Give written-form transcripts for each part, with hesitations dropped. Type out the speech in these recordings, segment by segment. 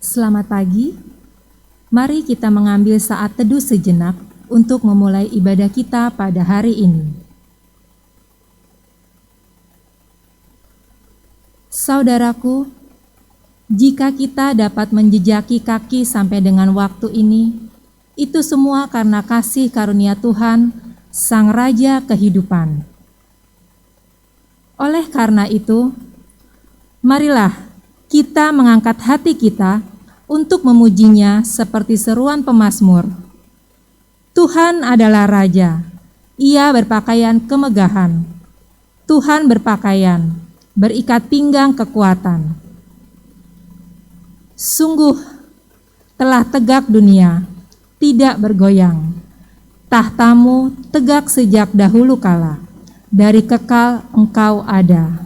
Selamat pagi. Mari kita mengambil saat teduh sejenak untuk memulai ibadah kita pada hari ini. Saudaraku, jika kita dapat menjejaki kaki sampai dengan waktu ini, itu semua karena kasih karunia Tuhan, Sang Raja kehidupan. Oleh karena itu, marilah kita mengangkat hati kita untuk memujinya seperti seruan pemazmur. Tuhan adalah Raja, Ia berpakaian kemegahan. Tuhan berpakaian, berikat pinggang kekuatan. Sungguh telah tegak dunia, tidak bergoyang. Tahtamu tegak sejak dahulu kala, dari kekal Engkau ada.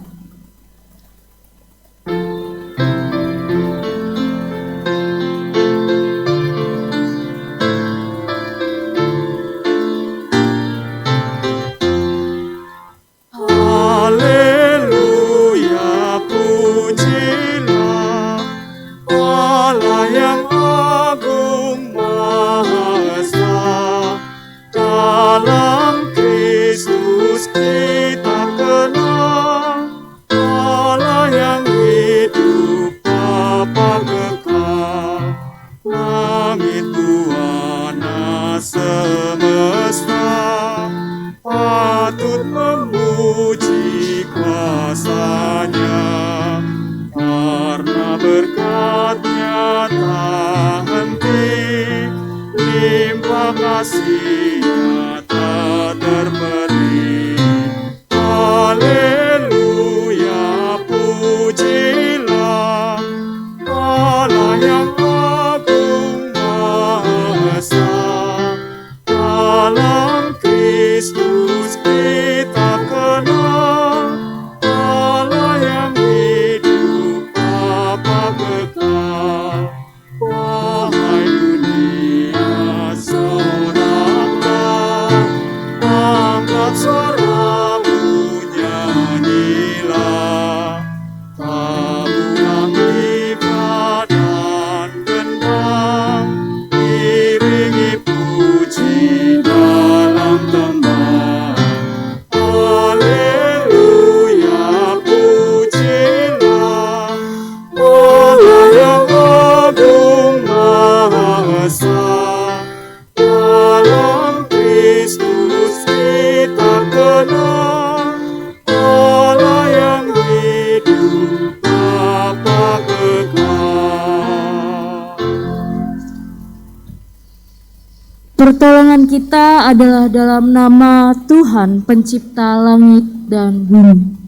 Pertolongan kita adalah dalam nama Tuhan Pencipta langit dan bumi.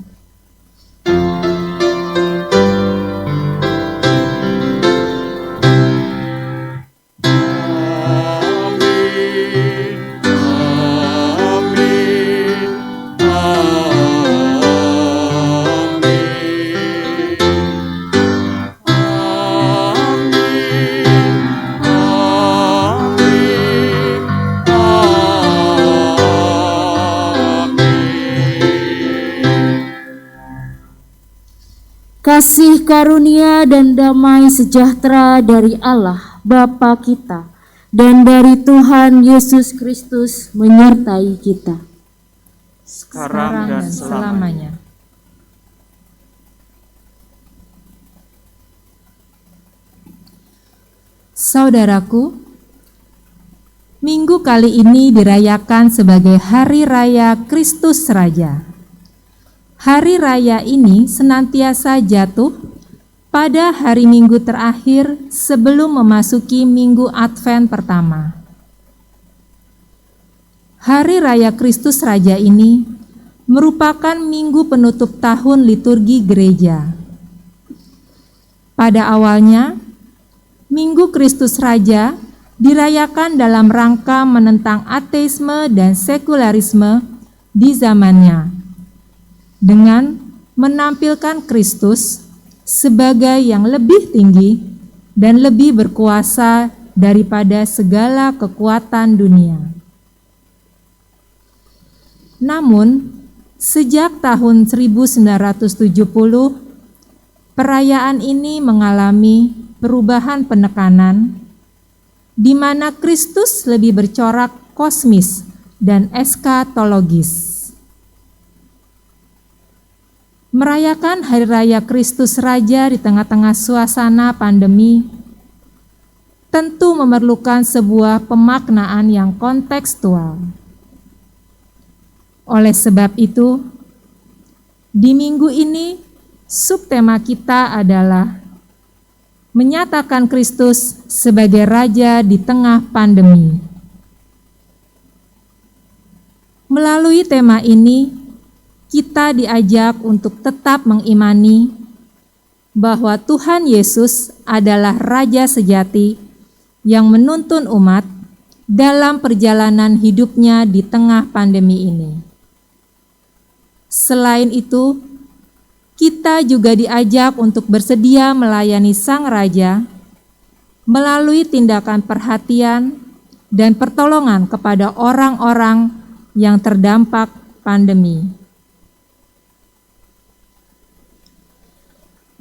Kasih karunia dan damai sejahtera dari Allah Bapa kita dan dari Tuhan Yesus Kristus menyertai kita sekarang dan selamanya. Saudaraku, minggu kali ini dirayakan sebagai Hari Raya Kristus Raja. Hari raya ini senantiasa jatuh pada hari Minggu terakhir sebelum memasuki Minggu Advent pertama. Hari Raya Kristus Raja ini merupakan minggu penutup tahun liturgi gereja. Pada awalnya, Minggu Kristus Raja dirayakan dalam rangka menentang ateisme dan sekularisme di zamannya, dengan menampilkan Kristus sebagai yang lebih tinggi dan lebih berkuasa daripada segala kekuatan dunia. Namun, sejak tahun 1970, perayaan ini mengalami perubahan penekanan, di mana Kristus lebih bercorak kosmis dan eskatologis. Merayakan Hari Raya Kristus Raja di tengah-tengah suasana pandemi tentu memerlukan sebuah pemaknaan yang kontekstual. Oleh sebab itu, di minggu ini subtema kita adalah menyatakan Kristus sebagai Raja di tengah pandemi. Melalui tema ini, kita diajak untuk tetap mengimani bahwa Tuhan Yesus adalah Raja sejati yang menuntun umat dalam perjalanan hidupnya di tengah pandemi ini. Selain itu, kita juga diajak untuk bersedia melayani Sang Raja melalui tindakan perhatian dan pertolongan kepada orang-orang yang terdampak pandemi.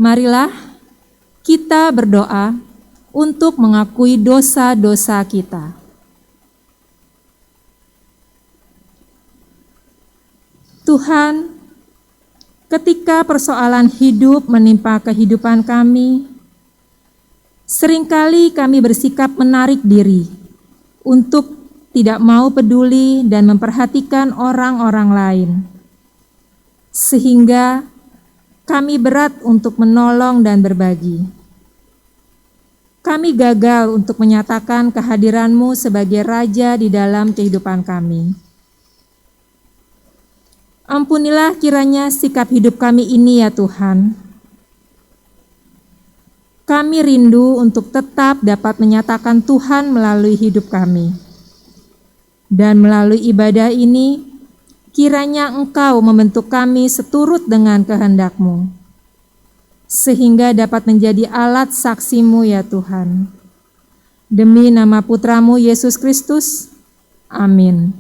Marilah kita berdoa untuk mengakui dosa-dosa kita. Tuhan, ketika persoalan hidup menimpa kehidupan kami, seringkali kami bersikap menarik diri untuk tidak mau peduli dan memperhatikan orang-orang lain, sehingga kami berat untuk menolong dan berbagi. Kami gagal untuk menyatakan kehadiran-Mu sebagai Raja di dalam kehidupan kami. Ampunilah kiranya sikap hidup kami ini ya Tuhan. Kami rindu untuk tetap dapat menyatakan Tuhan melalui hidup kami. Dan melalui ibadah ini, kiranya Engkau membentuk kami seturut dengan kehendak-Mu, sehingga dapat menjadi alat saksi-Mu ya Tuhan. Demi nama Putra-Mu Yesus Kristus, amin.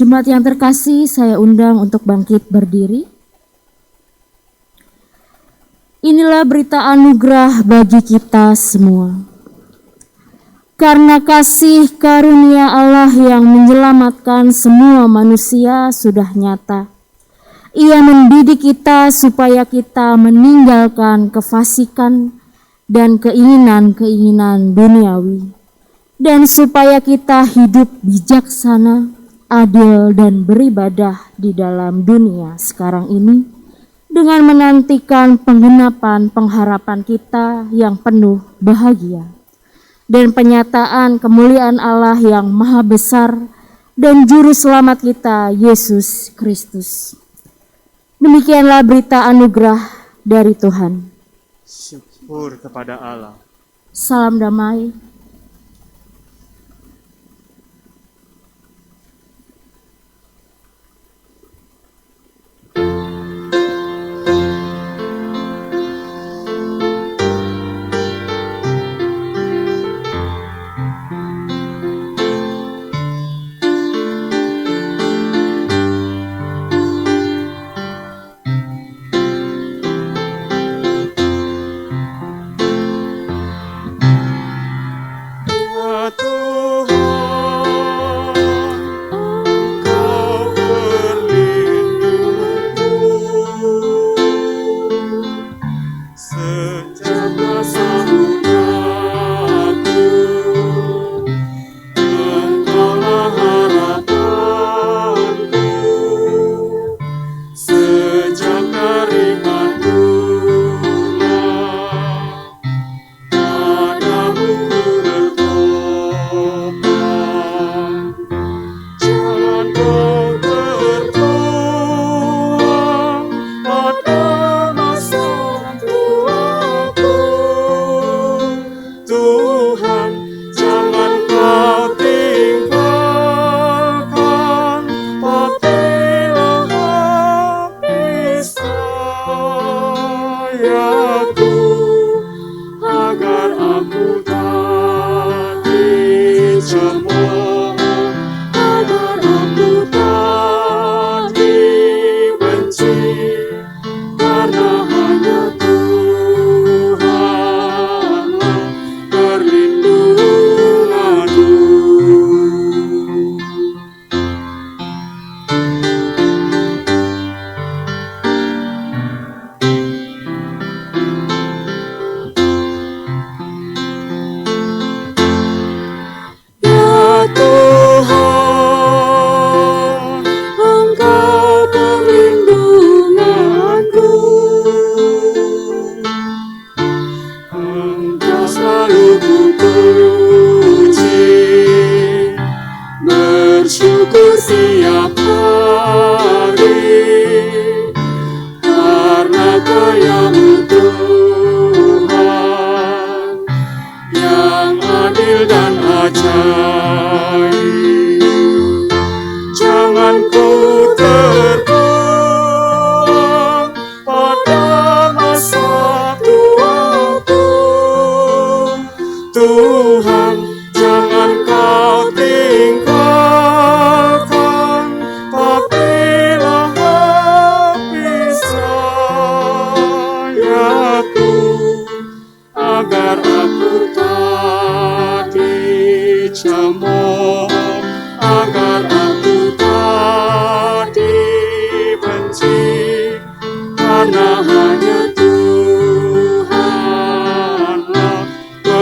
Jemaat yang terkasih, saya undang untuk bangkit berdiri. Inilah berita anugerah bagi kita semua. Karena kasih karunia Allah yang menyelamatkan semua manusia sudah nyata. Ia mendidik kita supaya kita meninggalkan kefasikan dan keinginan-keinginan duniawi. Dan supaya kita hidup bijaksana, adil dan beribadah di dalam dunia sekarang ini dengan menantikan penggenapan pengharapan kita yang penuh bahagia dan penyataan kemuliaan Allah yang maha besar dan juru selamat kita Yesus Kristus. Demikianlah berita anugerah dari Tuhan. Syukur kepada Allah. Salam damai.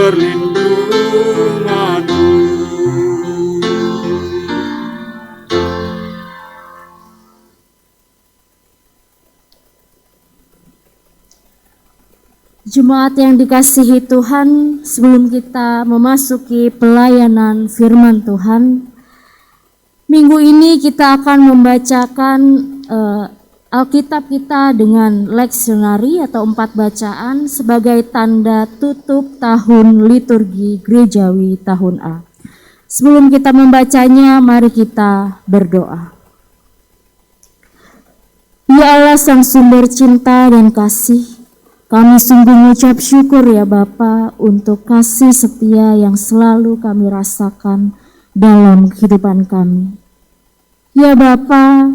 perlindungan-Mu. Jemaat yang dikasihi Tuhan, sebelum kita memasuki pelayanan firman Tuhan, minggu ini kita akan membacakan Alkitab kita dengan leksionari atau 4 bacaan sebagai tanda tutup tahun liturgi gerejawi tahun A. Sebelum kita membacanya, mari kita berdoa. Ya Allah, Sang Sumber cinta dan kasih, kami sungguh mengucap syukur ya Bapa untuk kasih setia yang selalu kami rasakan dalam kehidupan kami. Ya Bapa,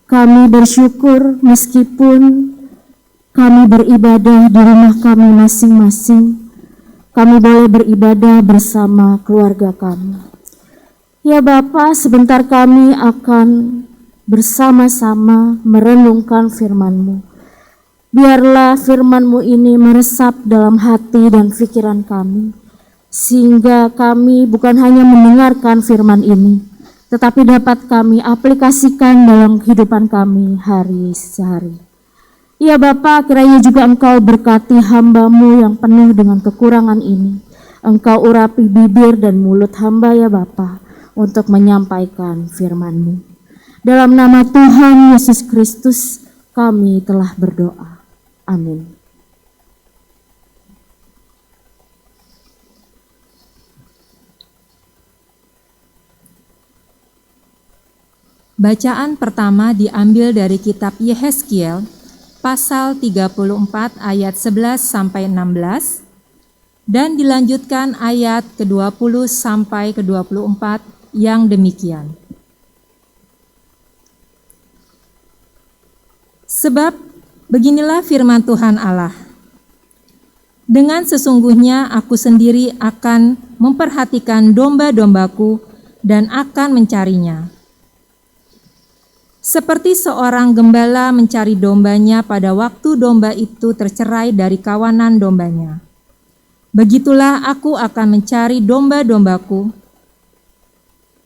kami bersyukur meskipun kami beribadah di rumah kami masing-masing, kami boleh beribadah bersama keluarga kami. Ya Bapa, sebentar kami akan bersama-sama merenungkan firman-Mu. Biarlah firman-Mu ini meresap dalam hati dan pikiran kami, sehingga kami bukan hanya mendengarkan firman ini, tetapi dapat kami aplikasikan dalam kehidupan kami hari sehari. Ya Bapa, kiranya juga Engkau berkati hamba-Mu yang penuh dengan kekurangan ini. Engkau urapi bibir dan mulut hamba ya Bapa, untuk menyampaikan firman-Mu. Dalam nama Tuhan Yesus Kristus kami telah berdoa. Amin. Bacaan pertama diambil dari kitab Yehezkiel pasal 34 ayat 11 sampai 16 dan dilanjutkan ayat ke-20 sampai ke-24 yang demikian. Sebab beginilah firman Tuhan Allah. Dengan sesungguhnya aku sendiri akan memperhatikan domba-dombaku dan akan mencarinya. Seperti seorang gembala mencari dombanya pada waktu domba itu tercerai dari kawanan dombanya. Begitulah aku akan mencari domba-dombaku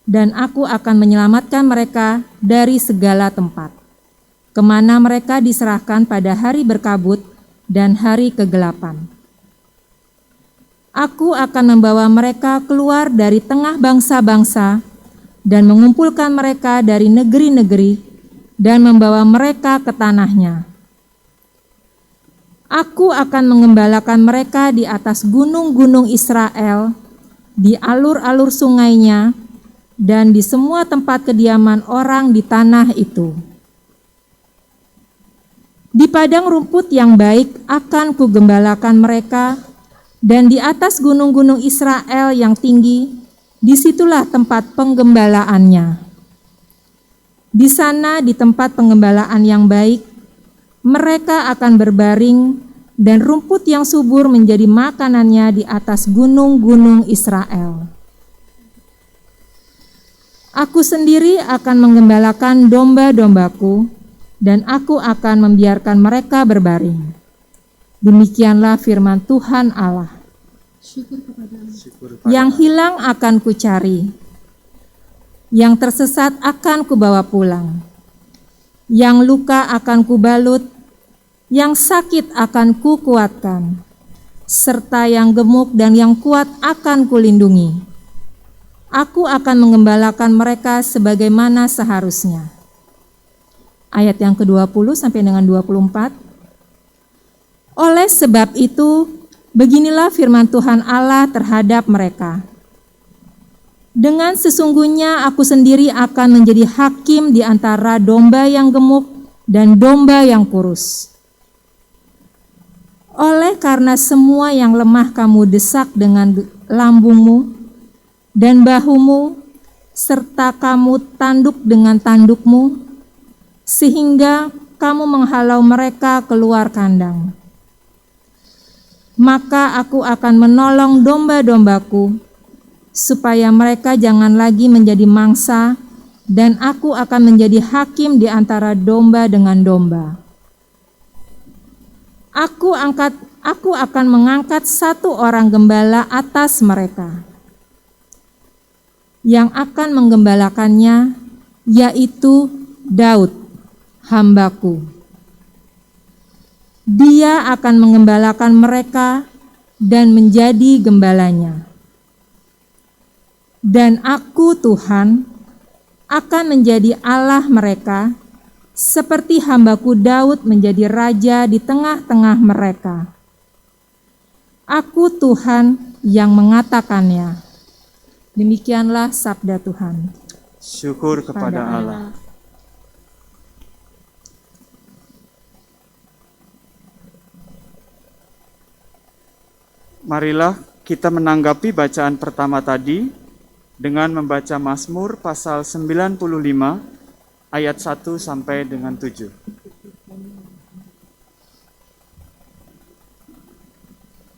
dan aku akan menyelamatkan mereka dari segala tempat, kemana mereka diserahkan pada hari berkabut dan hari kegelapan. Aku akan membawa mereka keluar dari tengah bangsa-bangsa dan mengumpulkan mereka dari negeri-negeri dan membawa mereka ke tanahnya. Aku akan mengembalakan mereka di atas gunung-gunung Israel, di alur-alur sungainya, dan di semua tempat kediaman orang di tanah itu. Di padang rumput yang baik akan kugembalakan mereka, dan di atas gunung-gunung Israel yang tinggi, disitulah tempat penggembalaannya. Di sana, di tempat penggembalaan yang baik, mereka akan berbaring, dan rumput yang subur menjadi makanannya di atas gunung-gunung Israel. Aku sendiri akan menggembalakan domba-dombaku, dan aku akan membiarkan mereka berbaring. Demikianlah firman Tuhan Allah. Yang hilang akan kucari, yang tersesat akan kubawa pulang, yang luka akan kubalut, yang sakit akan kukuatkan, serta yang gemuk dan yang kuat akan kulindungi. Aku akan mengembalakan mereka sebagaimana seharusnya. Ayat yang ke-20 sampai dengan 24. Oleh sebab itu, beginilah firman Tuhan Allah terhadap mereka. Dengan sesungguhnya aku sendiri akan menjadi hakim di antara domba yang gemuk dan domba yang kurus. Oleh karena semua yang lemah kamu desak dengan lambungmu dan bahumu, serta kamu tanduk dengan tandukmu, sehingga kamu menghalau mereka keluar kandang. Maka aku akan menolong domba-dombaku, supaya mereka jangan lagi menjadi mangsa, dan aku akan menjadi hakim di antara domba dengan domba. Aku angkat aku akan mengangkat satu orang gembala atas mereka, yang akan menggembalakannya, yaitu Daud, hambaku. Dia akan menggembalakan mereka dan menjadi gembalanya. Dan aku, Tuhan, akan menjadi Allah mereka, seperti hambaku Daud menjadi raja di tengah-tengah mereka. Aku Tuhan yang mengatakannya. Demikianlah sabda Tuhan. Syukur kepada Allah. Marilah kita menanggapi bacaan pertama tadi dengan membaca Mazmur pasal 95 ayat 1 sampai dengan 7.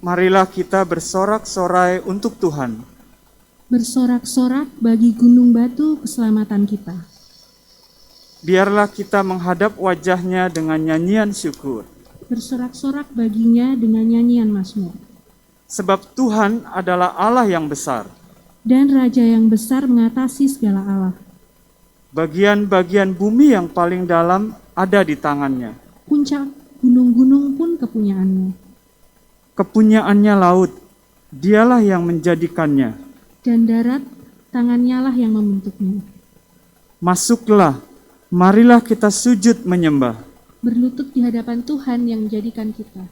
Marilah kita bersorak-sorai untuk Tuhan. Bersorak-sorak bagi gunung batu keselamatan kita. Biarlah kita menghadap wajah-Nya dengan nyanyian syukur. Bersorak-sorak baginya dengan nyanyian mazmur. Sebab Tuhan adalah Allah yang besar. Dan Raja yang besar mengatasi segala Allah. Bagian-bagian bumi yang paling dalam ada di tangan-Nya. Puncak gunung-gunung pun kepunyaannya. Kepunyaannya laut, Dialah yang menjadikannya. Dan darat, tangannya lah yang membentuknya. Masuklah, marilah kita sujud menyembah. Berlutut di hadapan Tuhan yang menjadikan kita.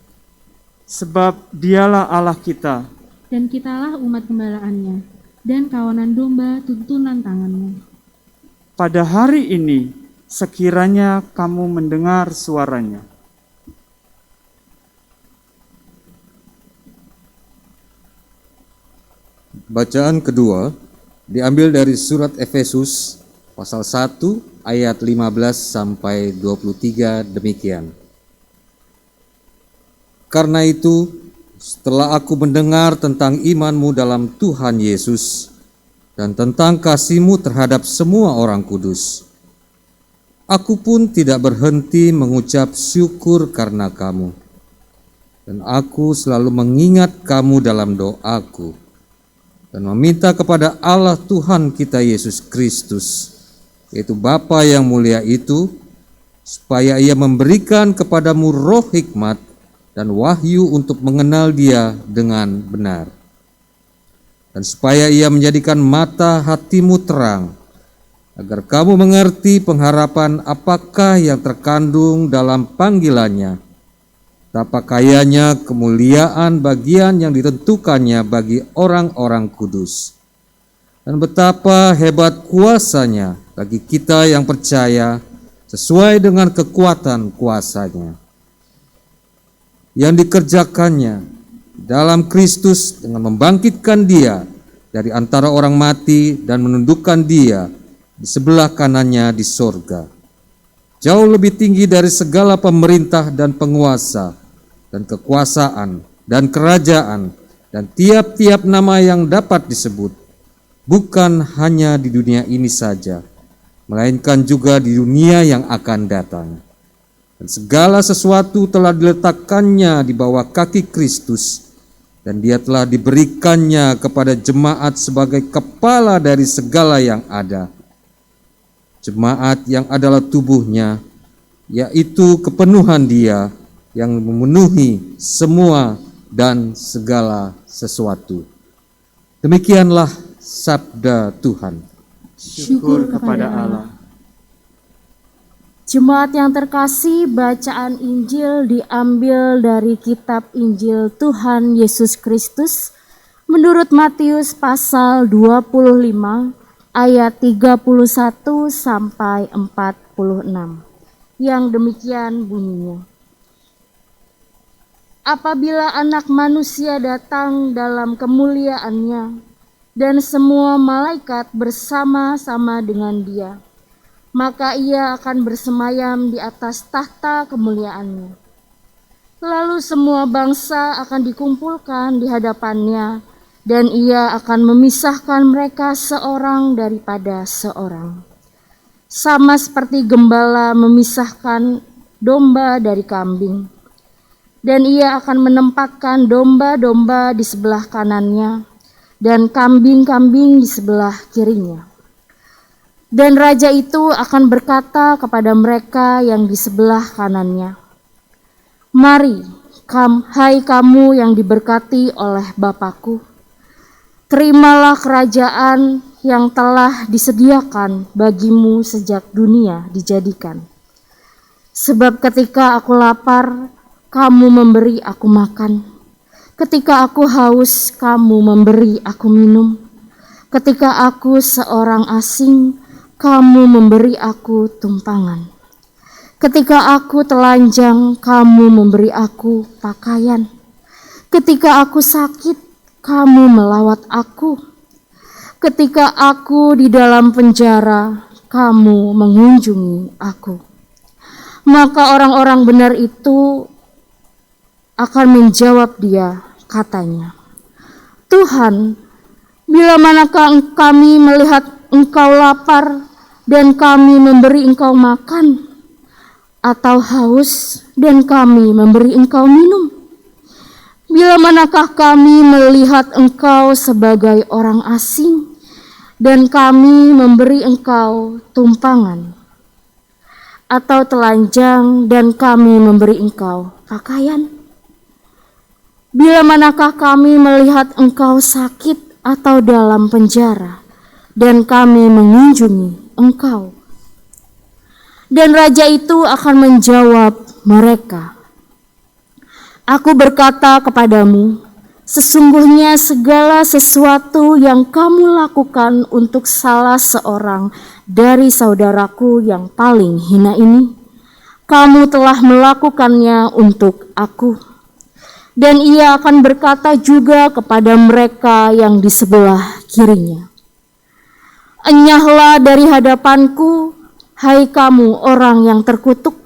Sebab Dialah Allah kita. Dan kitalah umat gembalaannya, dan kawanan domba tuntunan tangannya. Pada hari ini, sekiranya kamu mendengar suaranya. Bacaan kedua diambil dari surat Efesus pasal 1 ayat 15 sampai 23 demikian. Karena itu, setelah aku mendengar tentang imanmu dalam Tuhan Yesus dan tentang kasihmu terhadap semua orang kudus, aku pun tidak berhenti mengucap syukur karena kamu. Dan aku selalu mengingat kamu dalam doaku dan meminta kepada Allah Tuhan kita Yesus Kristus, yaitu Bapa yang mulia itu, supaya Ia memberikan kepadamu roh hikmat dan wahyu untuk mengenal Dia dengan benar. Dan supaya Ia menjadikan mata hatimu terang, agar kamu mengerti pengharapan apakah yang terkandung dalam panggilannya, betapa kayanya kemuliaan bagian yang ditentukannya bagi orang-orang kudus, dan betapa hebat kuasanya bagi kita yang percaya sesuai dengan kekuatan kuasanya yang dikerjakannya dalam Kristus dengan membangkitkan Dia dari antara orang mati dan menundukkan Dia di sebelah kanannya di sorga, jauh lebih tinggi dari segala pemerintah dan penguasa dan kekuasaan dan kerajaan dan tiap-tiap nama yang dapat disebut, bukan hanya di dunia ini saja, melainkan juga di dunia yang akan datang. Dan segala sesuatu telah diletakkannya di bawah kaki Kristus, dan Dia telah diberikannya kepada jemaat sebagai kepala dari segala yang ada. Jemaat yang adalah tubuhnya, yaitu kepenuhan Dia yang memenuhi semua dan segala sesuatu. Demikianlah sabda Tuhan. Syukur kepada Allah. Jemaat yang terkasih, bacaan Injil diambil dari kitab Injil Tuhan Yesus Kristus menurut Matius pasal 25 ayat 31 sampai 46. Yang demikian bunyinya. Apabila Anak Manusia datang dalam kemuliaannya dan semua malaikat bersama-sama dengan Dia, maka Ia akan bersemayam di atas tahta kemuliaannya. Lalu semua bangsa akan dikumpulkan di hadapannya, dan Ia akan memisahkan mereka seorang daripada seorang, sama seperti gembala memisahkan domba dari kambing. dan ia akan menempatkan domba-domba di sebelah kanannya dan kambing-kambing di sebelah kirinya. Dan raja itu akan berkata kepada mereka yang di sebelah kanannya, "Mari, hai kamu yang diberkati oleh Bapakku, terimalah kerajaan yang telah disediakan bagimu sejak dunia dijadikan. Sebab ketika aku lapar, kamu memberi aku makan. Ketika aku haus, kamu memberi aku minum. Ketika aku seorang asing, kamu memberi aku tumpangan. Ketika aku telanjang, kamu memberi aku pakaian. Ketika aku sakit, kamu melawat aku. Ketika aku di dalam penjara, kamu mengunjungi aku." Maka orang-orang benar itu akan menjawab dia, katanya, "Tuhan, bila manakah kami melihat Engkau lapar dan kami memberi Engkau makan, atau haus dan kami memberi Engkau minum? Bila manakah kami melihat Engkau sebagai orang asing dan kami memberi Engkau tumpangan, atau telanjang dan kami memberi Engkau pakaian? Bila manakah kami melihat Engkau sakit atau dalam penjara dan kami mengunjungi Engkau?" Dan raja itu akan menjawab mereka, "Aku berkata kepadamu, sesungguhnya segala sesuatu yang kamu lakukan untuk salah seorang dari saudaraku yang paling hina ini, kamu telah melakukannya untuk aku." Dan ia akan berkata juga kepada mereka yang di sebelah kirinya, "Enyahlah dari hadapanku, hai kamu orang yang terkutuk,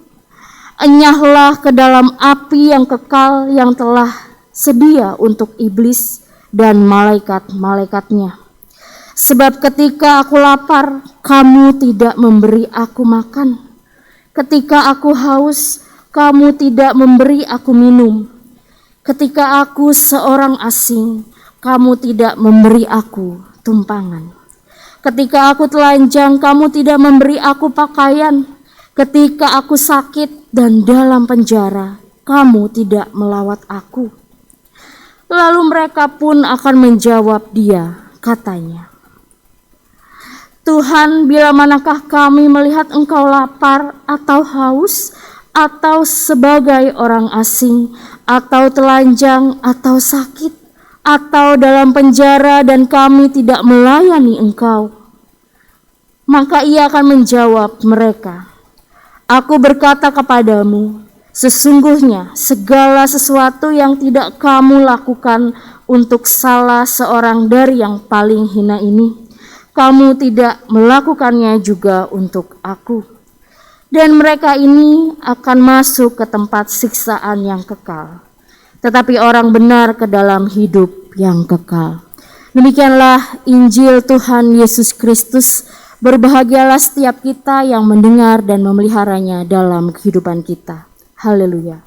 enyahlah ke dalam api yang kekal yang telah sedia untuk iblis dan malaikat-malaikatnya. Sebab ketika aku lapar, kamu tidak memberi aku makan. Ketika aku haus, kamu tidak memberi aku minum. Ketika aku seorang asing, kamu tidak memberi aku tumpangan. Ketika aku telanjang, kamu tidak memberi aku pakaian. Ketika aku sakit dan dalam penjara, kamu tidak melawat aku." Lalu mereka pun akan menjawab dia, katanya, "Tuhan, bila manakah kami melihat Engkau lapar atau haus, atau sebagai orang asing, atau telanjang, atau sakit, atau dalam penjara dan kami tidak melayani Engkau?" Maka ia akan menjawab mereka, "Aku berkata kepadamu, sesungguhnya segala sesuatu yang tidak kamu lakukan untuk salah seorang dari yang paling hina ini, kamu tidak melakukannya juga untuk aku." Dan mereka ini akan masuk ke tempat siksaan yang kekal, tetapi orang benar ke dalam hidup yang kekal. Demikianlah Injil Tuhan Yesus Kristus. Berbahagialah setiap kita yang mendengar dan memeliharanya dalam kehidupan kita. Haleluya.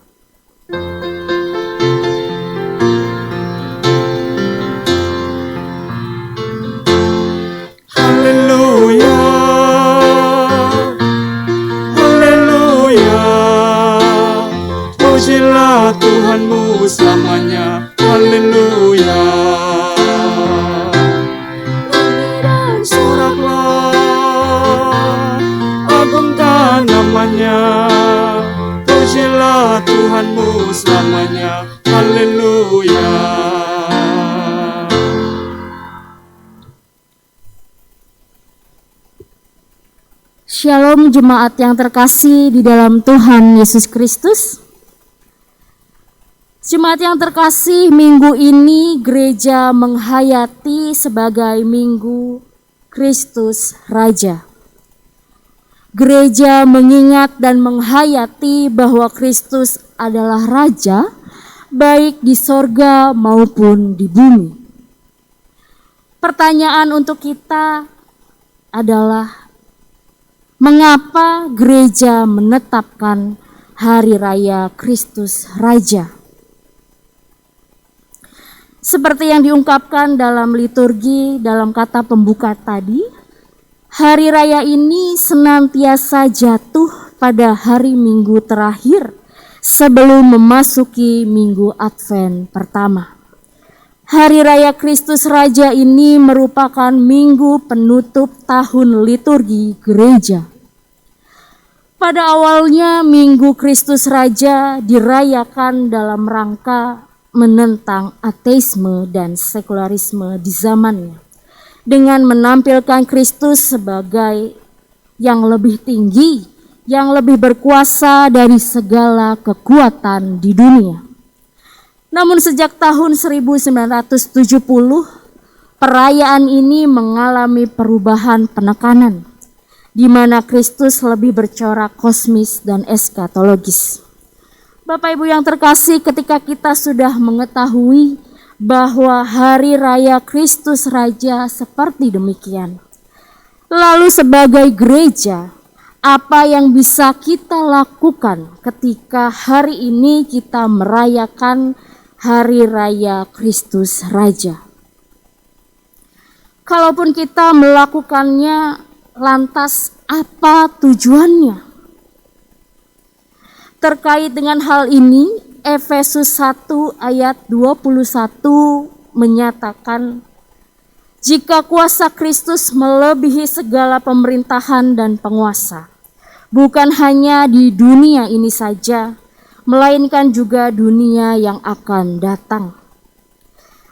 Haleluya, haleluya, pujilah Tuhanmu selamanya. Haleluya. Soraklah, agungkan namanya, pujilah Tuhanmu selamanya. Haleluya. Shalom jemaat yang terkasih di dalam Tuhan Yesus Kristus. Jemaat yang terkasih, minggu ini gereja menghayati sebagai Minggu Kristus Raja. Gereja mengingat dan menghayati bahwa Kristus adalah Raja, baik di sorga maupun di bumi. Pertanyaan untuk kita adalah, mengapa gereja menetapkan Hari Raya Kristus Raja? Seperti yang diungkapkan dalam liturgi dalam kata pembuka tadi, hari raya ini senantiasa jatuh pada hari Minggu terakhir sebelum memasuki Minggu Advent pertama. Hari Raya Kristus Raja ini merupakan minggu penutup tahun liturgi gereja. Pada awalnya Minggu Kristus Raja dirayakan dalam rangka menentang ateisme dan sekularisme di zamannya, dengan menampilkan Kristus sebagai yang lebih tinggi, yang lebih berkuasa dari segala kekuatan di dunia. Namun sejak tahun 1970, perayaan ini mengalami perubahan penekanan, di mana Kristus lebih bercorak kosmis dan eskatologis. Bapak Ibu yang terkasih, ketika kita sudah mengetahui bahwa hari raya Kristus Raja seperti demikian, lalu sebagai gereja, apa yang bisa kita lakukan ketika hari ini kita merayakan hari raya Kristus Raja? Kalaupun kita melakukannya, lantas apa tujuannya? Terkait dengan hal ini, Efesus 1 ayat 21 menyatakan, jika kuasa Kristus melebihi segala pemerintahan dan penguasa, bukan hanya di dunia ini saja, melainkan juga dunia yang akan datang.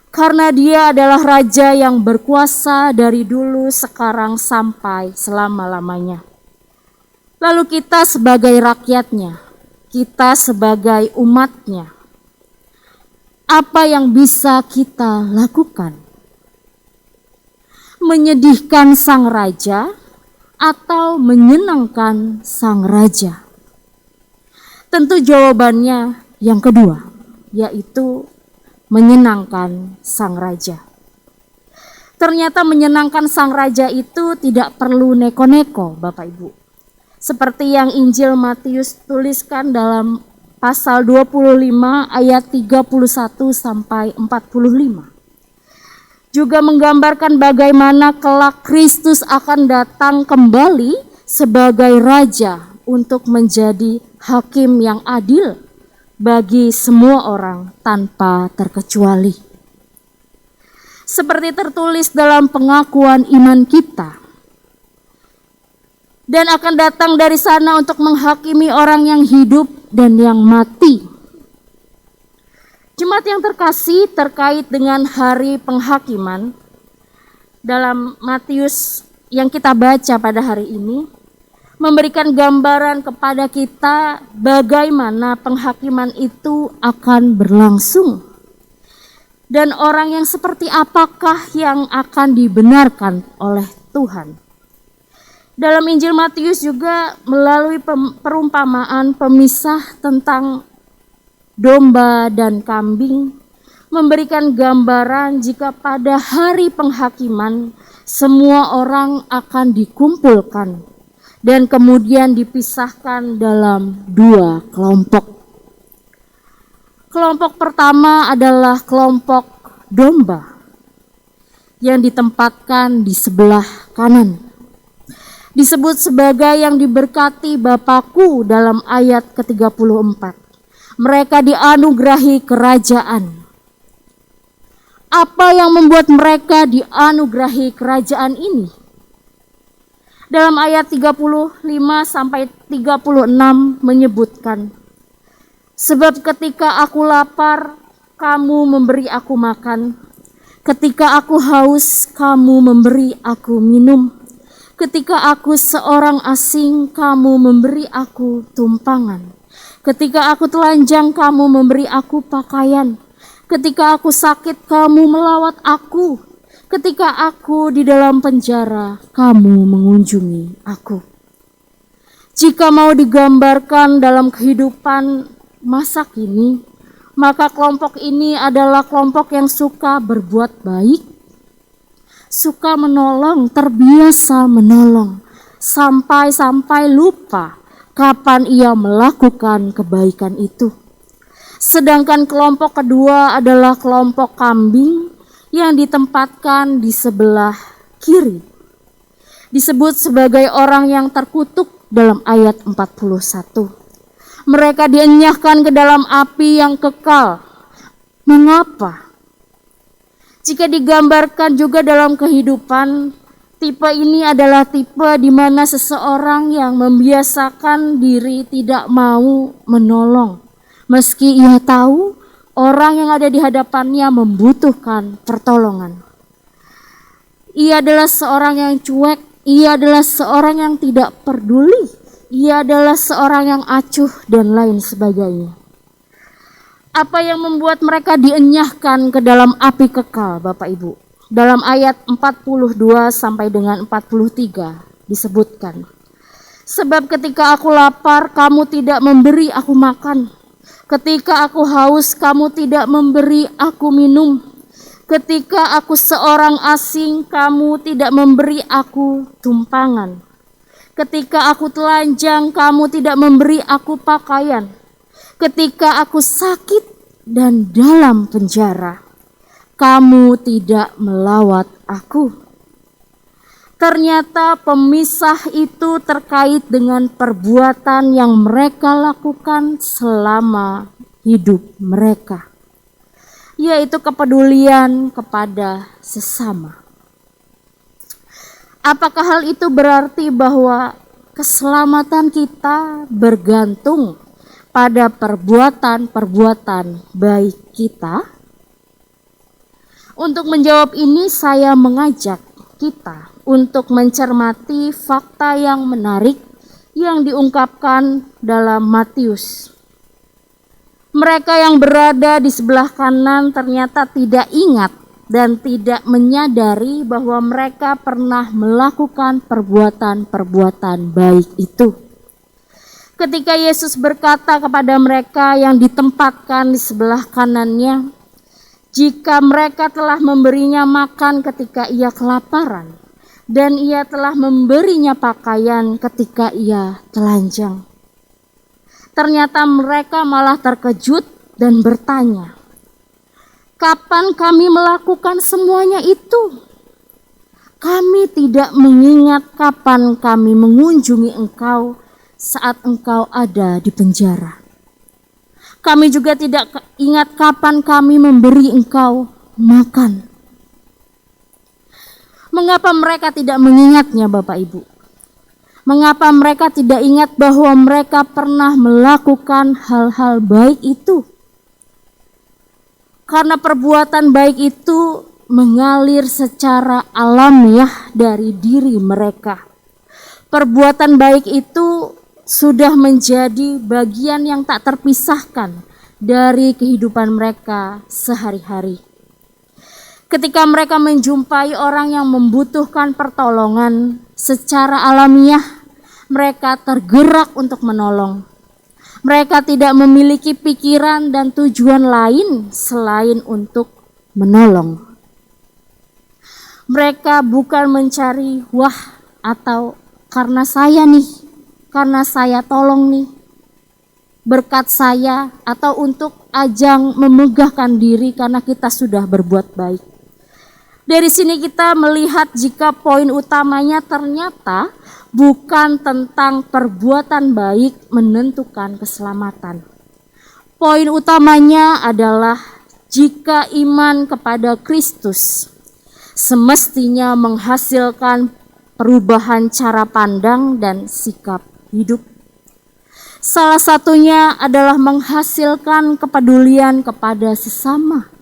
Karena Dia adalah Raja yang berkuasa dari dulu, sekarang, sampai selama-lamanya. Lalu kita sebagai rakyatnya, kita sebagai umatnya, apa yang bisa kita lakukan? Menyedihkan sang raja atau menyenangkan sang raja? Tentu jawabannya yang kedua, yaitu menyenangkan sang raja. Ternyata menyenangkan sang raja itu tidak perlu neko-neko, Bapak Ibu. Seperti yang Injil Matius tuliskan dalam pasal 25 ayat 31 sampai 45. Juga menggambarkan bagaimana kelak Kristus akan datang kembali sebagai Raja untuk menjadi hakim yang adil bagi semua orang tanpa terkecuali. Seperti tertulis dalam pengakuan iman kita, dan akan datang dari sana untuk menghakimi orang yang hidup dan yang mati. Jemaat yang terkasih, terkait dengan hari penghakiman, dalam Matius yang kita baca pada hari ini, memberikan gambaran kepada kita bagaimana penghakiman itu akan berlangsung. Dan orang yang seperti apakah yang akan dibenarkan oleh Tuhan. Dalam Injil Matius juga melalui perumpamaan pemisah tentang domba dan kambing, memberikan gambaran jika pada hari penghakiman semua orang akan dikumpulkan dan kemudian dipisahkan dalam dua kelompok. Kelompok pertama adalah kelompok domba yang ditempatkan di sebelah kanan. Disebut sebagai yang diberkati Bapakku dalam ayat ke-34. Mereka dianugerahi kerajaan. Apa yang membuat mereka dianugerahi kerajaan ini? Dalam ayat 35 sampai 36 menyebutkan, sebab ketika aku lapar, kamu memberi aku makan. Ketika aku haus, kamu memberi aku minum. Ketika aku seorang asing, kamu memberi aku tumpangan. Ketika aku telanjang, kamu memberi aku pakaian. Ketika aku sakit, kamu melawat aku. Ketika aku di dalam penjara, kamu mengunjungi aku. Jika mau digambarkan dalam kehidupan masa kini, maka kelompok ini adalah kelompok yang suka berbuat baik, suka menolong, terbiasa menolong, sampai lupa kapan ia melakukan kebaikan itu. Sedangkan kelompok kedua adalah kelompok kambing yang ditempatkan di sebelah kiri. Disebut sebagai orang yang terkutuk dalam ayat 41. Mereka dienyahkan ke dalam api yang kekal. Mengapa? Jika digambarkan juga dalam kehidupan, tipe ini adalah tipe di mana seseorang yang membiasakan diri tidak mau menolong, meski ia tahu orang yang ada di hadapannya membutuhkan pertolongan. Ia adalah seorang yang cuek, ia adalah seorang yang tidak peduli, ia adalah seorang yang acuh dan lain sebagainya. Apa yang membuat mereka dienyahkan ke dalam api kekal, Bapak Ibu? Dalam ayat 42 sampai dengan 43 disebutkan, sebab ketika aku lapar, kamu tidak memberi aku makan. Ketika aku haus, kamu tidak memberi aku minum. Ketika aku seorang asing, kamu tidak memberi aku tumpangan. Ketika aku telanjang, kamu tidak memberi aku pakaian. Ketika aku sakit dan dalam penjara, kamu tidak melawat aku. Ternyata pemisah itu terkait dengan perbuatan yang mereka lakukan selama hidup mereka, yaitu kepedulian kepada sesama. Apakah hal itu berarti bahwa keselamatan kita bergantung pada perbuatan-perbuatan baik kita? Untuk menjawab ini, saya mengajak kita untuk mencermati fakta yang menarik yang diungkapkan dalam Matius. Mereka yang berada di sebelah kanan ternyata tidak ingat dan tidak menyadari bahwa mereka pernah melakukan perbuatan-perbuatan baik itu. Ketika Yesus berkata kepada mereka yang ditempatkan di sebelah kanannya, jika mereka telah memberinya makan ketika ia kelaparan, dan ia telah memberinya pakaian ketika ia telanjang. Ternyata mereka malah terkejut dan bertanya, kapan kami melakukan semuanya itu? Kami tidak mengingat kapan kami mengunjungi engkau saat engkau ada di penjara. Kami juga tidak ingat kapan kami memberi engkau makan. Mengapa mereka tidak mengingatnya, Bapak Ibu? Mengapa mereka tidak ingat bahwa mereka pernah melakukan hal-hal baik itu? Karena perbuatan baik itu mengalir secara alamiah dari diri mereka. Perbuatan baik itu sudah menjadi bagian yang tak terpisahkan dari kehidupan mereka sehari-hari. Ketika mereka menjumpai orang yang membutuhkan pertolongan, secara alamiah mereka tergerak untuk menolong. Mereka tidak memiliki pikiran dan tujuan lain selain untuk menolong. Mereka bukan mencari wah atau karena saya nih, karena saya tolong nih, berkat saya, atau untuk ajang memegahkan diri karena kita sudah berbuat baik. Dari sini kita melihat jika poin utamanya ternyata bukan tentang perbuatan baik menentukan keselamatan. Poin utamanya adalah jika iman kepada Kristus semestinya menghasilkan perubahan cara pandang dan sikap hidup. Salah satunya adalah menghasilkan kepedulian kepada sesama.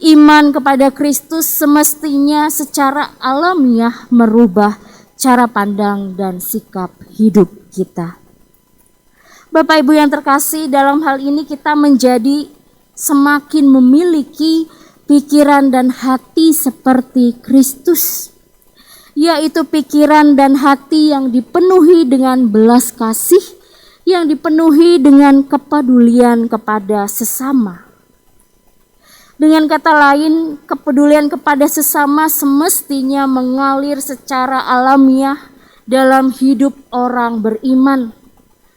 Iman kepada Kristus semestinya secara alamiah merubah cara pandang dan sikap hidup kita. Bapak Ibu yang terkasih, dalam hal ini kita menjadi semakin memiliki pikiran dan hati seperti Kristus, yaitu pikiran dan hati yang dipenuhi dengan belas kasih, yang dipenuhi dengan kepedulian kepada sesama. Dengan kata lain, kepedulian kepada sesama semestinya mengalir secara alamiah dalam hidup orang beriman,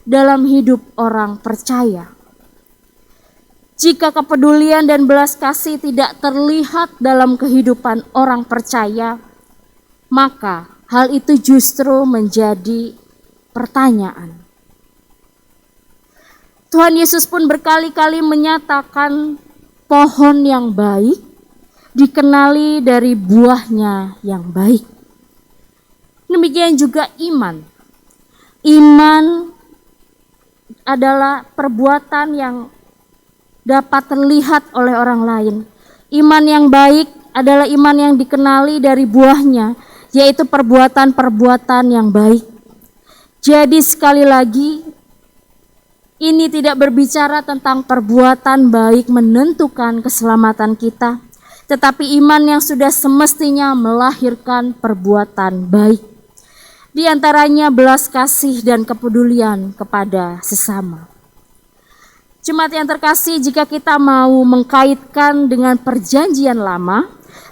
dalam hidup orang percaya. Jika kepedulian dan belas kasih tidak terlihat dalam kehidupan orang percaya, maka hal itu justru menjadi pertanyaan. Tuhan Yesus pun berkali-kali menyatakan pohon yang baik dikenali dari buahnya yang baik. Demikian juga iman. Iman adalah perbuatan yang dapat terlihat oleh orang lain. Iman yang baik adalah iman yang dikenali dari buahnya, yaitu perbuatan-perbuatan yang baik. Jadi sekali lagi, ini tidak berbicara tentang perbuatan baik menentukan keselamatan kita, tetapi iman yang sudah semestinya melahirkan perbuatan baik. Di antaranya belas kasih dan kepedulian kepada sesama. Jemaat yang terkasih, jika kita mau mengkaitkan dengan perjanjian lama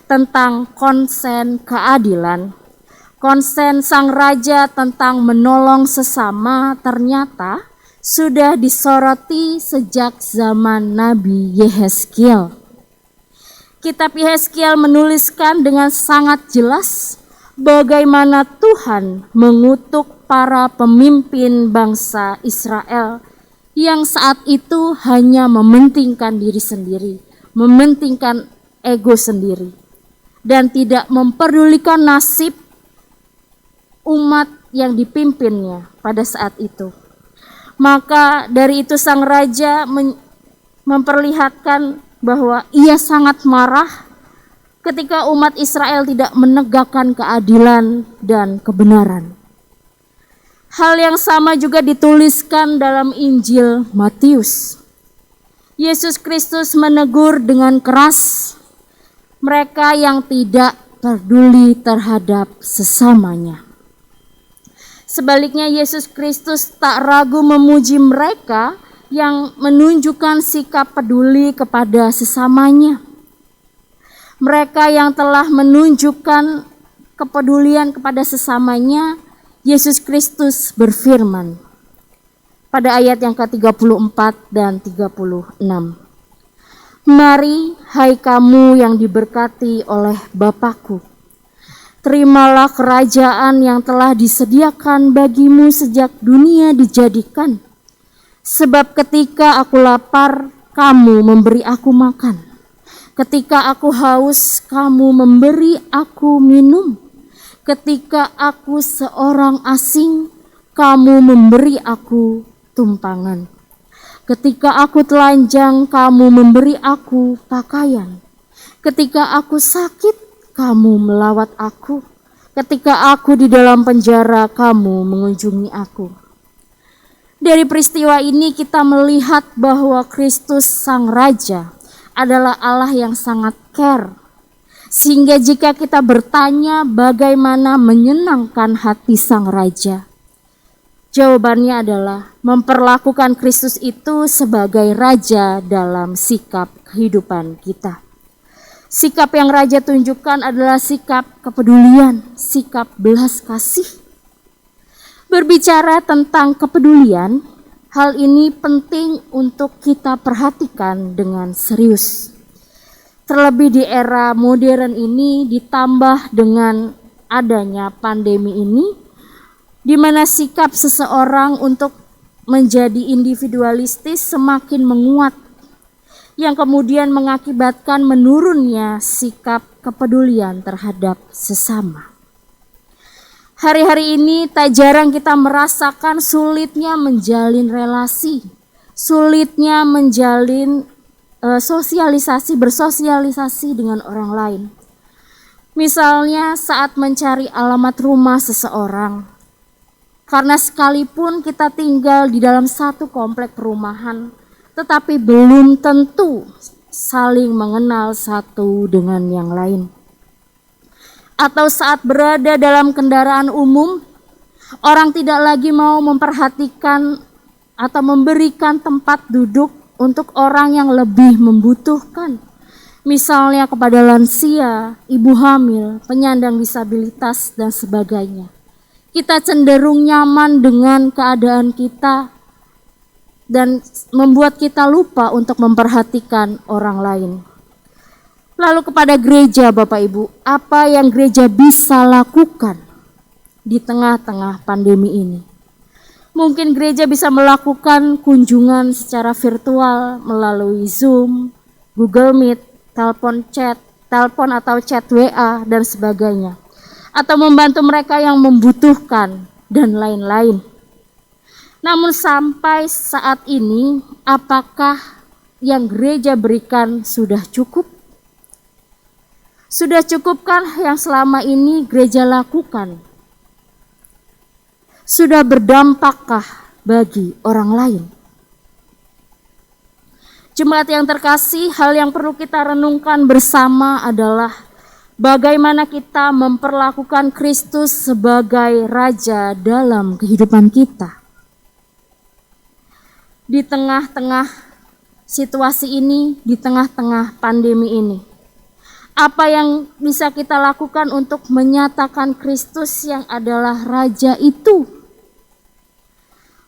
tentang konsen keadilan, konsen sang raja tentang menolong sesama ternyata sudah disoroti sejak zaman Nabi Yehezkiel. Kitab Yehezkiel menuliskan dengan sangat jelas bagaimana Tuhan mengutuk para pemimpin bangsa Israel yang saat itu hanya mementingkan diri sendiri, mementingkan ego sendiri, dan tidak memperdulikan nasib umat yang dipimpinnya pada saat itu. Maka dari itu sang raja memperlihatkan bahwa ia sangat marah ketika umat Israel tidak menegakkan keadilan dan kebenaran. Hal yang sama juga dituliskan dalam Injil Matius. Yesus Kristus menegur dengan keras mereka yang tidak peduli terhadap sesamanya. Sebaliknya Yesus Kristus tak ragu memuji mereka yang menunjukkan sikap peduli kepada sesamanya. Mereka yang telah menunjukkan kepedulian kepada sesamanya, Yesus Kristus berfirman pada ayat yang ke-34 dan 36. Mari, hai kamu yang diberkati oleh Bapa-Ku, terimalah kerajaan yang telah disediakan bagimu sejak dunia dijadikan. Sebab ketika aku lapar, kamu memberi aku makan. Ketika aku haus, kamu memberi aku minum. Ketika aku seorang asing, kamu memberi aku tumpangan. Ketika aku telanjang, kamu memberi aku pakaian. Ketika aku sakit, kamu melawat aku. Ketika aku di dalam penjara, kamu mengunjungi aku. Dari peristiwa ini kita melihat bahwa Kristus Sang Raja adalah Allah yang sangat care. Sehingga jika kita bertanya bagaimana menyenangkan hati Sang Raja, jawabannya adalah memperlakukan Kristus itu sebagai Raja dalam sikap kehidupan kita. Sikap yang Raja tunjukkan adalah sikap kepedulian, sikap belas kasih. Berbicara tentang kepedulian, hal ini penting untuk kita perhatikan dengan serius. Terlebih di era modern ini ditambah dengan adanya pandemi ini, di mana sikap seseorang untuk menjadi individualistis semakin menguat, yang kemudian mengakibatkan menurunnya sikap kepedulian terhadap sesama. Hari-hari ini tak jarang kita merasakan sulitnya menjalin relasi, sulitnya menjalin bersosialisasi dengan orang lain. Misalnya saat mencari alamat rumah seseorang, karena sekalipun kita tinggal di dalam satu komplek perumahan, tetapi belum tentu saling mengenal satu dengan yang lain. Atau saat berada dalam kendaraan umum, orang tidak lagi mau memperhatikan atau memberikan tempat duduk untuk orang yang lebih membutuhkan. Misalnya kepada lansia, ibu hamil, penyandang disabilitas, dan sebagainya. Kita cenderung nyaman dengan keadaan kita dan membuat kita lupa untuk memperhatikan orang lain. Lalu kepada gereja, Bapak Ibu, apa yang gereja bisa lakukan di tengah-tengah pandemi ini? Mungkin gereja bisa melakukan kunjungan secara virtual melalui Zoom, Google Meet, telepon atau chat WA dan sebagainya. Atau membantu mereka yang membutuhkan dan lain-lain. Namun sampai saat ini, apakah yang gereja berikan sudah cukup? Sudah cukupkah yang selama ini gereja lakukan? Sudah berdampakkah bagi orang lain? Jemaat yang terkasih, hal yang perlu kita renungkan bersama adalah bagaimana kita memperlakukan Kristus sebagai Raja dalam kehidupan kita. Di tengah-tengah situasi ini, di tengah-tengah pandemi ini, apa yang bisa kita lakukan untuk menyatakan Kristus yang adalah Raja itu?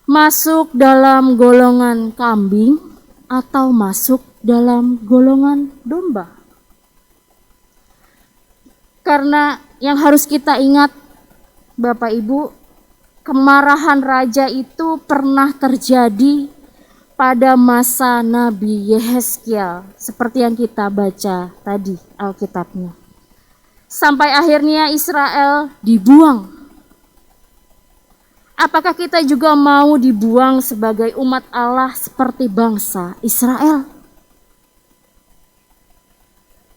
Masuk dalam golongan kambing atau masuk dalam golongan domba? Karena yang harus kita ingat, Bapak Ibu, kemarahan Raja itu pernah terjadi pada masa Nabi Yehezkiel, seperti yang kita baca tadi Alkitabnya. Sampai akhirnya Israel dibuang. Apakah kita juga mau dibuang sebagai umat Allah seperti bangsa Israel?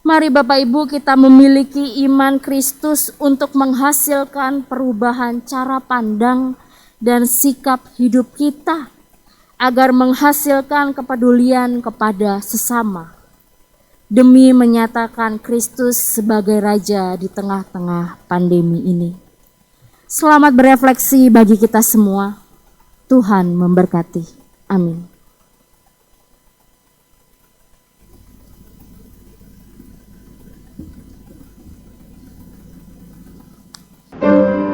Mari Bapak Ibu kita memiliki iman Kristus untuk menghasilkan perubahan cara pandang dan sikap hidup kita, agar menghasilkan kepedulian kepada sesama, demi menyatakan Kristus sebagai Raja di tengah-tengah pandemi ini. Selamat berefleksi bagi kita semua. Tuhan memberkati. Amin. Yesus.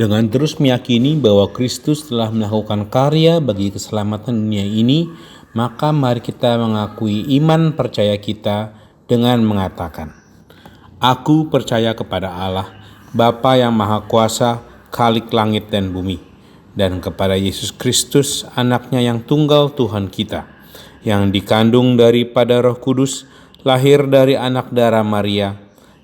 Dengan terus meyakini bahwa Kristus telah melakukan karya bagi keselamatan dunia ini, maka mari kita mengakui iman percaya kita dengan mengatakan, Aku percaya kepada Allah, Bapa yang Maha Kuasa, Khalik langit dan bumi, dan kepada Yesus Kristus, anaknya yang tunggal Tuhan kita, yang dikandung daripada Roh Kudus, lahir dari anak darah Maria,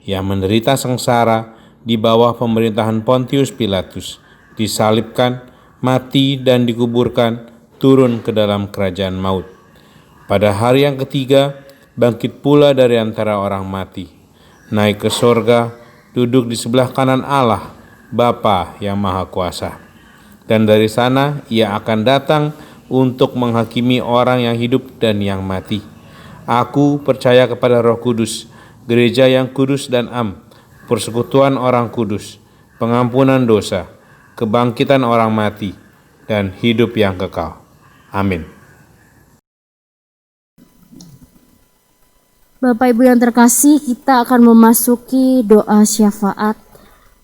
yang menderita sengsara di bawah pemerintahan Pontius Pilatus, disalibkan, mati dan dikuburkan, turun ke dalam kerajaan maut. Pada hari yang ketiga, bangkit pula dari antara orang mati, naik ke sorga, duduk di sebelah kanan Allah, Bapa yang Maha Kuasa. Dan dari sana ia akan datang untuk menghakimi orang yang hidup dan yang mati. Aku percaya kepada Roh Kudus, gereja yang kudus dan am, persekutuan orang kudus, pengampunan dosa, kebangkitan orang mati, dan hidup yang kekal. Amin. Bapak Ibu yang terkasih, kita akan memasuki doa syafaat.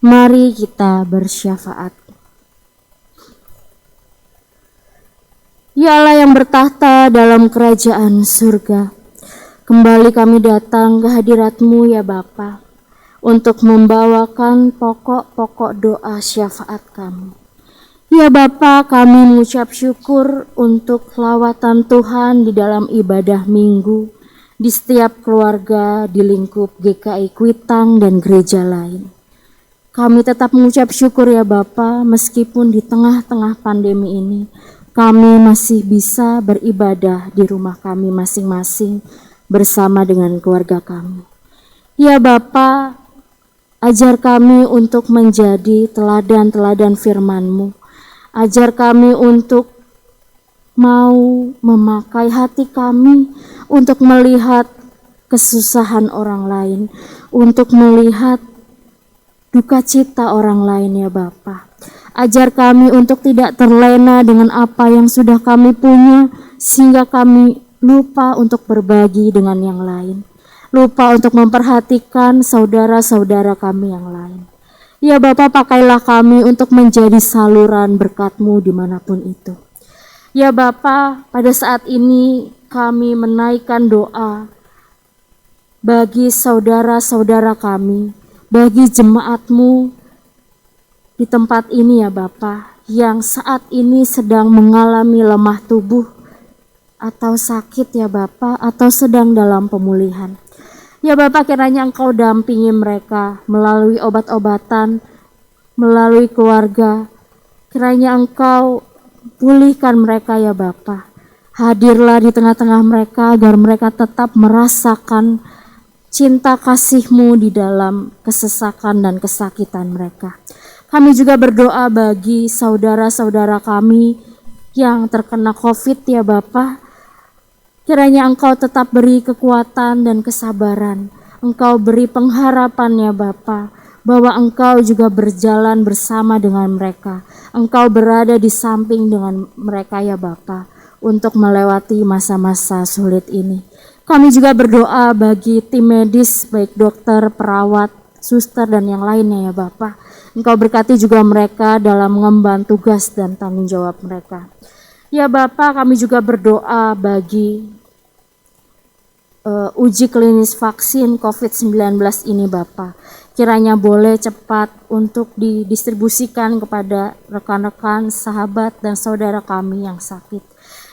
Mari kita bersyafaat. Ya Allah yang bertahta dalam kerajaan surga, kembali kami datang ke hadirat-Mu ya Bapa, untuk membawakan pokok-pokok doa syafaat kami. Ya Bapa, kami mengucap syukur untuk lawatan Tuhan di dalam ibadah minggu, di setiap keluarga di lingkup GKI Kuitang dan gereja lain. Kami tetap mengucap syukur ya Bapa, meskipun di tengah-tengah pandemi ini, kami masih bisa beribadah di rumah kami masing-masing bersama dengan keluarga kami. Ya Bapa, ajar kami untuk menjadi teladan-teladan firman-Mu. Ajar kami untuk mau memakai hati kami untuk melihat kesusahan orang lain, untuk melihat duka cita orang lain ya Bapa. Ajar kami untuk tidak terlena dengan apa yang sudah kami punya, sehingga kami lupa untuk berbagi dengan yang lain. Lupa untuk memperhatikan saudara-saudara kami yang lain. Ya Bapa, pakailah kami untuk menjadi saluran berkat-Mu dimanapun itu. Ya Bapa, pada saat ini kami menaikkan doa bagi saudara-saudara kami, bagi jemaat-Mu di tempat ini ya Bapa, yang saat ini sedang mengalami lemah tubuh atau sakit ya Bapa, atau sedang dalam pemulihan. Ya Bapa, kiranya Engkau dampingi mereka melalui obat-obatan, melalui keluarga. Kiranya Engkau pulihkan mereka ya Bapa. Hadirlah di tengah-tengah mereka agar mereka tetap merasakan cinta kasih-Mu di dalam kesesakan dan kesakitan mereka. Kami juga berdoa bagi saudara-saudara kami yang terkena COVID ya Bapa. Kiranya Engkau tetap beri kekuatan dan kesabaran. Engkau beri pengharapan ya Bapa, bahwa Engkau juga berjalan bersama dengan mereka. Engkau berada di samping dengan mereka ya Bapa, untuk melewati masa-masa sulit ini. Kami juga berdoa bagi tim medis, baik dokter, perawat, suster, dan yang lainnya ya Bapa. Engkau berkati juga mereka dalam mengemban tugas dan tanggung jawab mereka. Ya Bapa, kami juga berdoa bagi uji klinis vaksin COVID-19 ini Bapa. Kiranya boleh cepat untuk didistribusikan kepada rekan-rekan, sahabat, dan saudara kami yang sakit.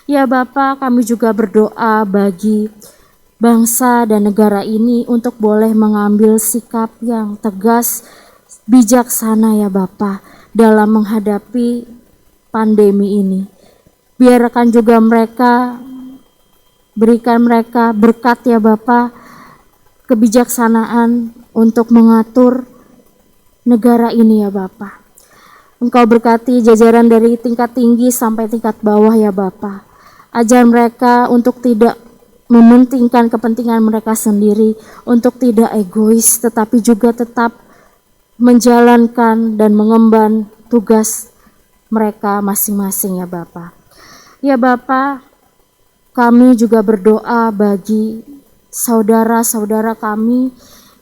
Ya Bapa, kami juga berdoa bagi bangsa dan negara ini untuk boleh mengambil sikap yang tegas, bijaksana ya Bapa, dalam menghadapi pandemi ini. Biarkan juga mereka, berikan mereka berkat ya Bapa, kebijaksanaan untuk mengatur negara ini ya Bapa. Engkau berkati jajaran dari tingkat tinggi sampai tingkat bawah ya Bapa. Ajar mereka untuk tidak mementingkan kepentingan mereka sendiri, untuk tidak egois, tetapi juga tetap menjalankan dan mengemban tugas mereka masing-masing ya Bapa. Ya Bapa, kami juga berdoa bagi saudara-saudara kami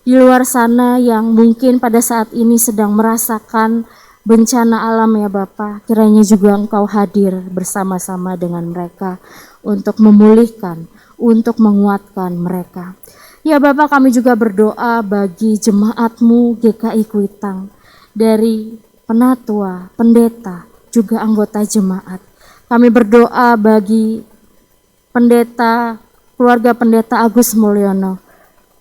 di luar sana yang mungkin pada saat ini sedang merasakan bencana alam ya Bapa, kiranya juga Engkau hadir bersama-sama dengan mereka untuk memulihkan, untuk menguatkan mereka. Ya Bapa, kami juga berdoa bagi jemaat-Mu GKI Kuitang, dari penatua, pendeta, juga anggota jemaat. Kami berdoa bagi pendeta, keluarga pendeta Agus Mulyono,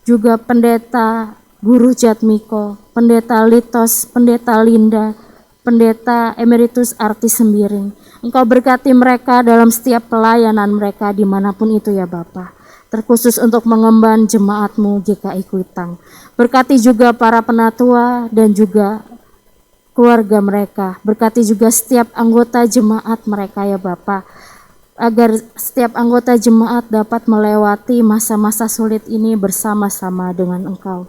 juga pendeta Guru Jatmiko, pendeta Litos, pendeta Linda, pendeta Emeritus Arti Sembiring. Engkau berkati mereka dalam setiap pelayanan mereka dimanapun itu ya Bapa. Terkhusus untuk mengemban jemaat-Mu GKI Kuitang. Berkati juga para penatua dan juga keluarga mereka. Berkati juga setiap anggota jemaat mereka ya Bapa, agar setiap anggota jemaat dapat melewati masa-masa sulit ini bersama-sama dengan Engkau.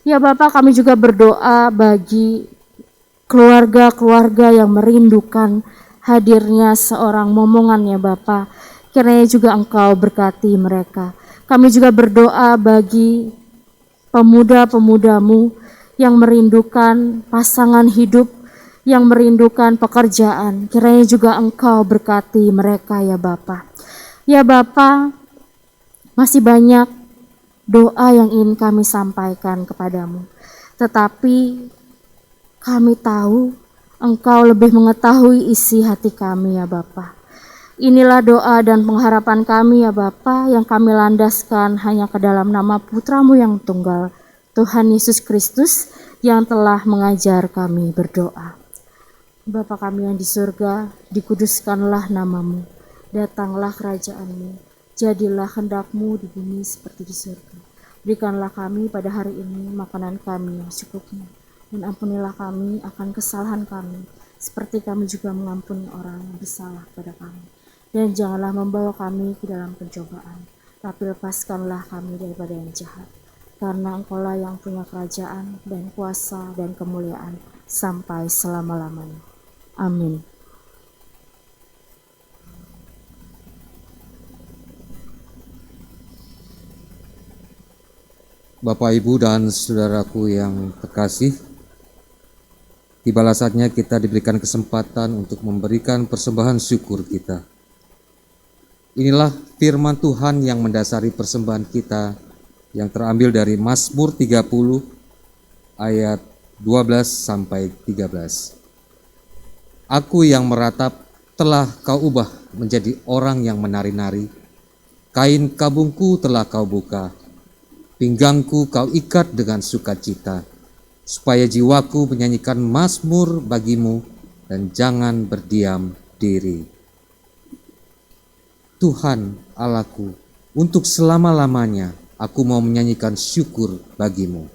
Ya Bapa, kami juga berdoa bagi keluarga-keluarga yang merindukan hadirnya seorang momongan ya Bapa. Kiranya juga Engkau berkati mereka. Kami juga berdoa bagi pemuda-pemuda-Mu yang merindukan pasangan hidup, yang merindukan pekerjaan. Kiranya juga Engkau berkati mereka ya Bapa. Ya Bapa, masih banyak doa yang ingin kami sampaikan kepadamu. Tetapi kami tahu Engkau lebih mengetahui isi hati kami ya Bapa. Inilah doa dan pengharapan kami ya Bapa, yang kami landaskan hanya ke dalam nama Putra-Mu yang tunggal, Tuhan Yesus Kristus, yang telah mengajar kami berdoa. Bapa kami yang di surga, dikuduskanlah nama-Mu, datanglah kerajaan-Mu, jadilah kehendak-Mu di bumi seperti di surga. Berikanlah kami pada hari ini makanan kami yang secukupnya, dan ampunilah kami akan kesalahan kami, seperti kami juga mengampuni orang yang bersalah pada kami. Dan janganlah membawa kami ke dalam pencobaan, tapi lepaskanlah kami daripada yang jahat. Karena Engkau-lah yang punya kerajaan dan kuasa dan kemuliaan sampai selama-lamanya. Amin. Bapak, Ibu, dan saudaraku yang terkasih, tibalah saatnya kita diberikan kesempatan untuk memberikan persembahan syukur kita. Inilah firman Tuhan yang mendasari persembahan kita, yang terambil dari Mazmur 30 ayat 12 sampai 13. Aku yang meratap telah Kau ubah menjadi orang yang menari-nari. Kain kabungku telah Kau buka, pinggangku Kau ikat dengan sukacita, supaya jiwaku menyanyikan mazmur bagimu dan jangan berdiam diri. Tuhan Allahku, untuk selama-lamanya aku mau menyanyikan syukur bagimu.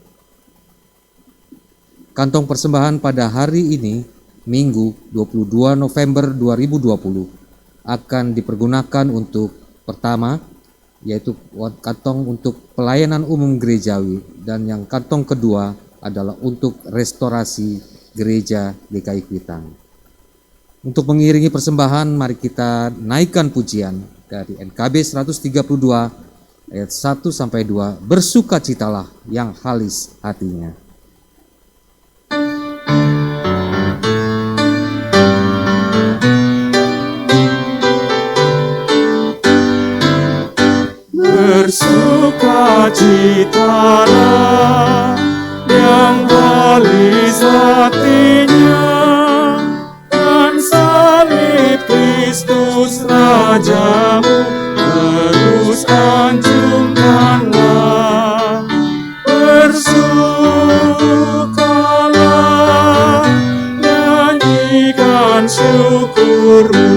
Kantong persembahan pada hari ini, Minggu 22 November 2020, akan dipergunakan untuk pertama, yaitu kantong untuk pelayanan umum gerejawi, dan yang kantong kedua adalah untuk restorasi gereja GKI Kuitang. Untuk mengiringi persembahan, mari kita naikkan pujian dari NKB 132 ayat 1 sampai 2, bersukacitalah yang halis hatinya. Bersukacitalah yang halis hatinya, dan salib Kristus Rajamu terus anjungkanlah. Bersukalah, nyanyikan syukurmu.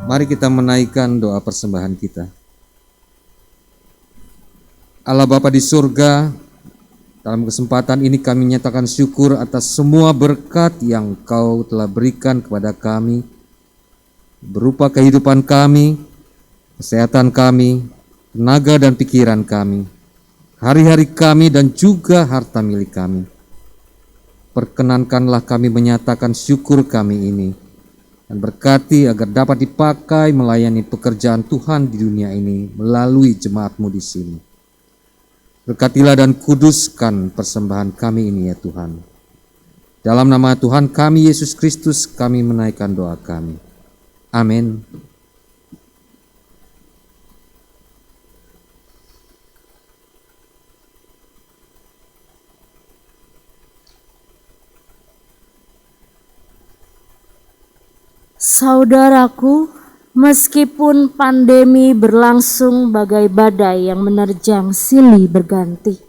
Mari kita menaikkan doa persembahan kita. Allah Bapa di surga, dalam kesempatan ini kami nyatakan syukur atas semua berkat yang Kau telah berikan kepada kami, berupa kehidupan kami, kesehatan kami, tenaga dan pikiran kami, hari-hari kami dan juga harta milik kami. Perkenankanlah kami menyatakan syukur kami ini, dan berkati agar dapat dipakai melayani pekerjaan Tuhan di dunia ini melalui jemaat-Mu di sini. Berkatilah dan kuduskan persembahan kami ini ya Tuhan. Dalam nama Tuhan kami Yesus Kristus kami menaikkan doa kami. Amin. Saudaraku, meskipun pandemi berlangsung bagai badai yang menerjang silih berganti,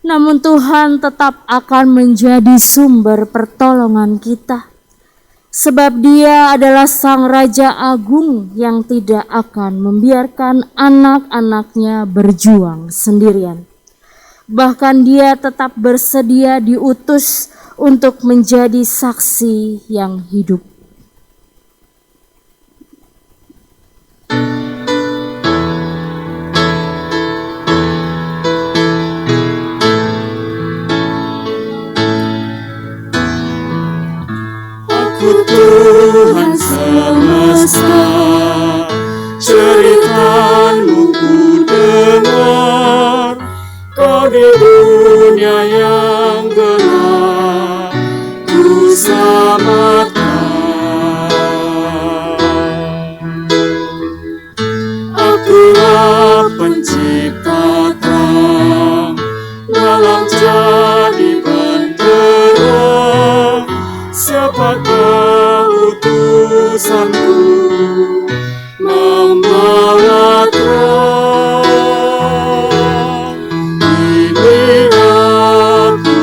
namun Tuhan tetap akan menjadi sumber pertolongan kita. Sebab Dia adalah Sang Raja Agung yang tidak akan membiarkan anak-anaknya berjuang sendirian. Bahkan Dia tetap bersedia diutus untuk menjadi saksi yang hidup. Tuhan semesta, cerita-Mu ku dengar. Kau di dunia yang gelap ku selamatkan. Akulah pencipta terang dalam jadi benderang. Siapakah utusanku membawa terang? Ini aku,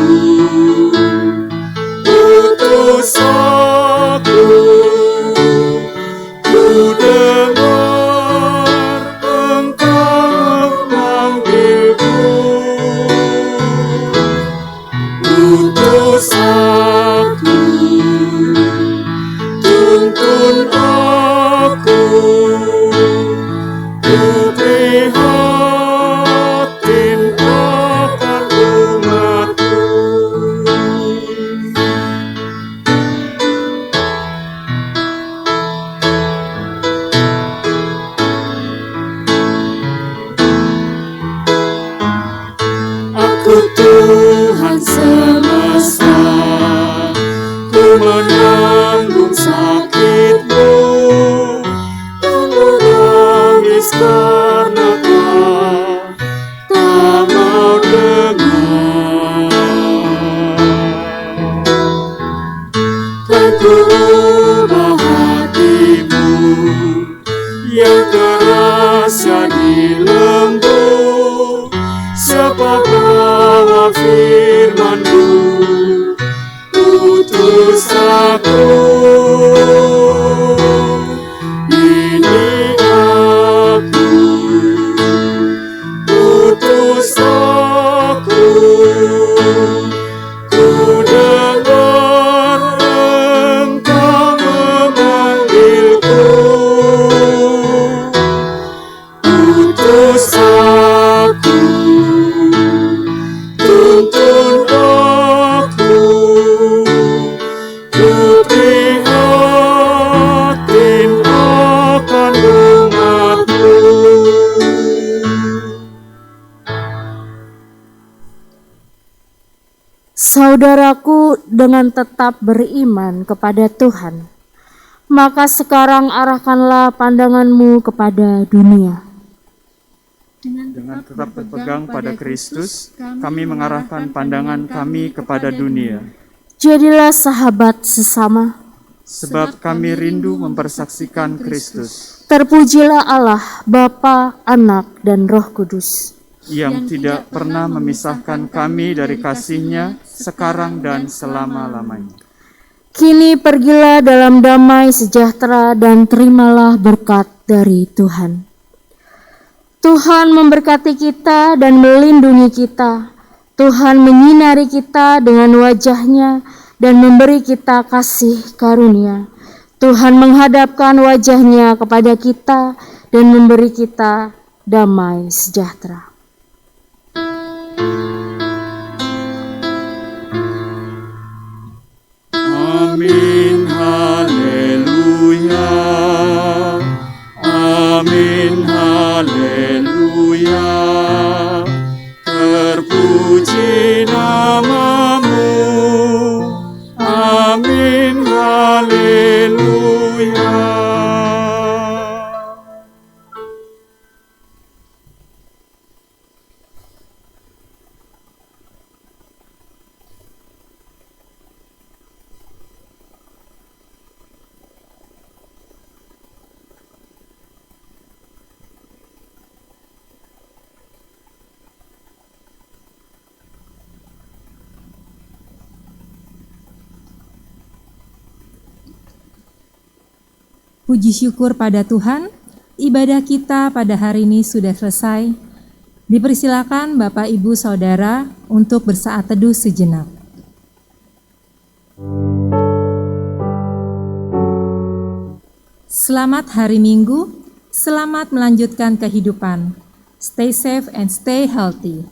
utus aku. Ku dengar Engkau memanggilku. Utus aku, tuntun aku, ku prihatin akan umat-Mu. Aku Tuhan semesta, ku menanggung sakit-Mu, ku menangis karena Kau tak mau dengar. Kan ku ubah hati-Mu yang keras jadi lembut. Siapa bawa firman-Mu, utus aku. Ini aku, utus aku. Ku dengar Engkau memanggilku. Utus aku, tuntun aku. Ku prihatin akan umat-Mu. Saudaraku, dengan tetap beriman kepada Tuhan, maka sekarang arahkanlah pandangan-Mu kepada dunia. Dengan tetap berpegang pada Kristus, kami mengarahkan pandangan kami kepada dunia. Jadilah sahabat sesama. Sebab kami rindu mempersaksikan Kristus, Terpujilah Allah, Bapa, Anak, dan Roh Kudus. yang tidak pernah memisahkan kami dari kasih-Nya sekarang dan selama-lamanya. Kini pergilah dalam damai sejahtera dan terimalah berkat dari Tuhan. Tuhan memberkati kita dan melindungi kita. Tuhan menyinari kita dengan wajah-Nya dan memberi kita kasih karunia. Tuhan menghadapkan wajah-Nya kepada kita dan memberi kita damai sejahtera. Amin, haleluya. Amin, haleluya. Terpuji namamu. Amin, haleluya. Puji syukur pada Tuhan, ibadah kita pada hari ini sudah selesai. Dipersilakan Bapak, Ibu, Saudara untuk bersaat teduh sejenak. Selamat hari Minggu, selamat melanjutkan kehidupan. Stay safe and stay healthy.